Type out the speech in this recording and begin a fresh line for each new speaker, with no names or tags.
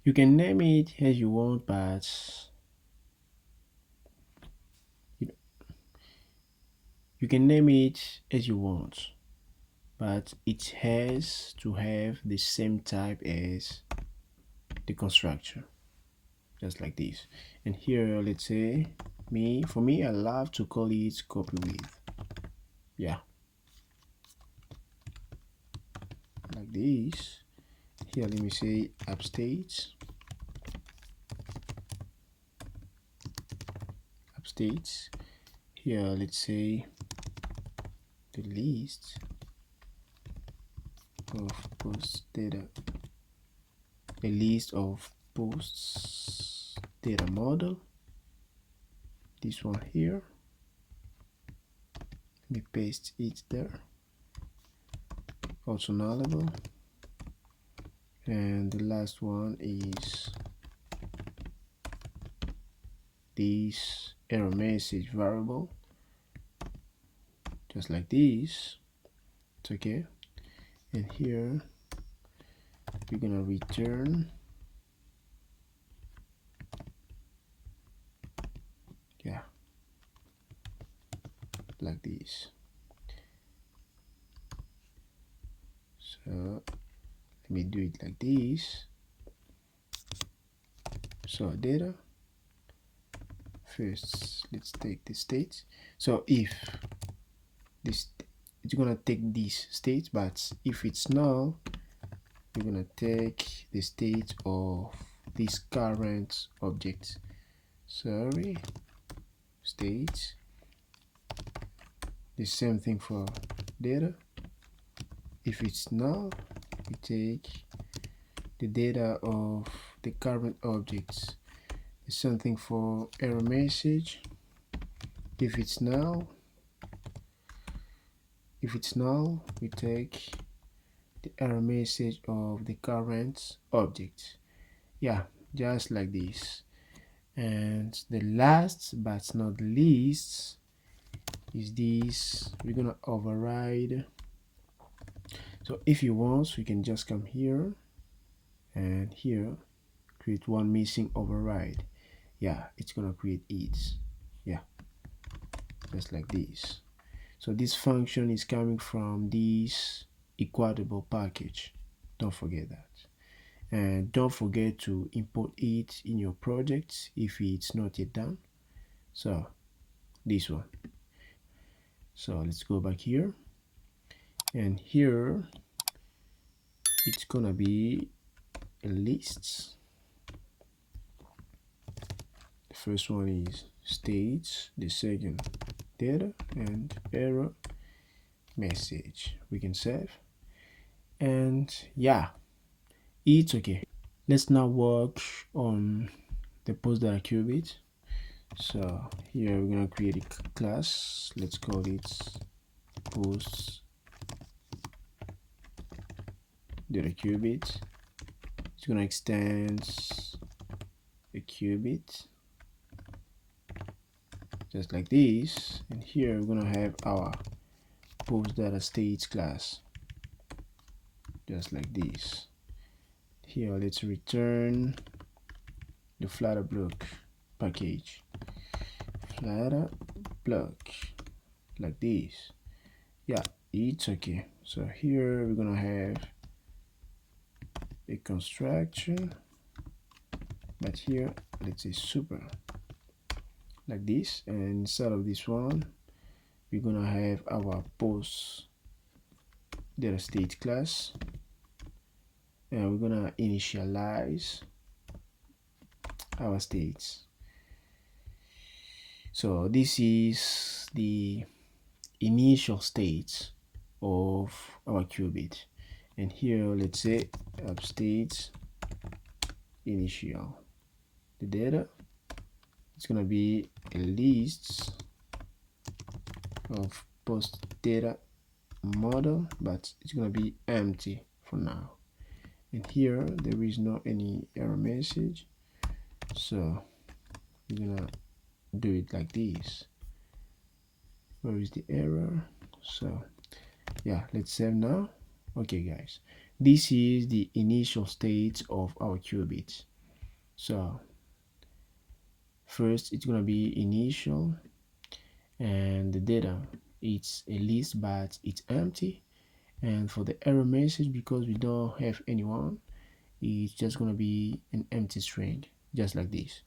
You can name it as you want, but you, you can name it as you want, but it has to have the same type as the constructor, just like this. And here, let's say for me, I love to call it copy width. Yeah, like this. Here, let me say upstate. Here, let's say the list of post data, a list of posts data model. This one here, let me paste it there, also nullable. And the last one is this error message variable, just like this. It's okay. And here we're gonna return, yeah, like this. So let me do it like this. So data, first let's take the state. So if this, it's gonna take this state, but if it's null, we're gonna take the state of this current object. Sorry, state. The same thing for data. If it's null, we take the data of the current objects. The same thing for error message. If it's null, we take the error message of the current object. Yeah, just like this. And the last but not least is this. We're gonna override. So if you want, we can just come here and here create one missing override. Yeah, it's gonna create it. Yeah, just like this. So this function is coming from this equatable package. Don't forget that. And don't forget to import it in your project if it's not yet done. So this one. So let's go back here, and here it's gonna be a list. The first one is states, the second data, and error message. We can save, and yeah, it's okay. Let's now work on the post data qubit. So here we're gonna create a class. Let's call it post data qubit. It's gonna extend a qubit just like this, and here we're gonna have our post data states class just like this. Here let's return the flutter block package, flutter block, like this. Yeah, it's okay. So here we're gonna have a construction, but here let's say super, like this. And instead of this one, we're gonna have our post data state class, and we're gonna initialize our states. So this is the initial state of our qubit, and here let's say upstate initial. The data, it's gonna be a list of post data model, but it's gonna be empty for now. And here there is no any error message, so we're gonna do it like this. Where is the error? So yeah, let's save now. Okay guys, this is the initial state of our qubit. So first it's gonna be initial, and the data, it's a list but it's empty. And for the error message, because we don't have anyone, it's just gonna be an empty string, just like this.